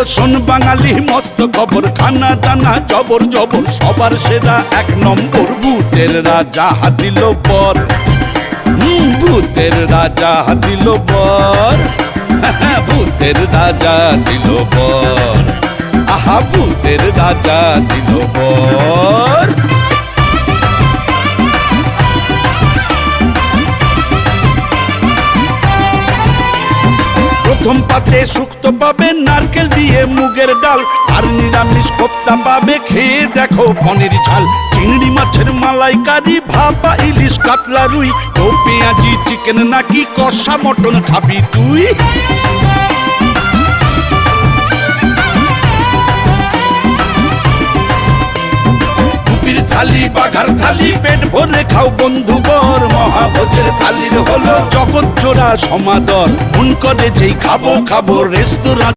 শোন বাঙালি মস্ত খবর, খানা দানা জবর জবর, সবার সেরা এক নম্বর ভূতের রাজা দিল বর। ভূতের রাজা দিল বর, ভূতের রাজা দিল বর, আহা ভূতের রাজা দিল বর। প্রথম পাতে শুক্তো পাবে নারকেল দিয়ে মুগের ডাল, আর নিরামিষ কোপ্তা পাবে, খেয়ে দেখো পনির ঝাল। চিংড়ি মাছের মালাইকারি, ভাপা ইলিশ কাতলা রুই, তো পেঁয়াজি চিকেন নাকি কষা মটন খাবি তুই? থালি বাঘার থালি, পেট ভরে খাও বন্ধুবর। মহাভোজের থালির হলো জগৎ জোড়া সমাদর, মন করে যেই খাবো খাবো রেস্তোরাঁ।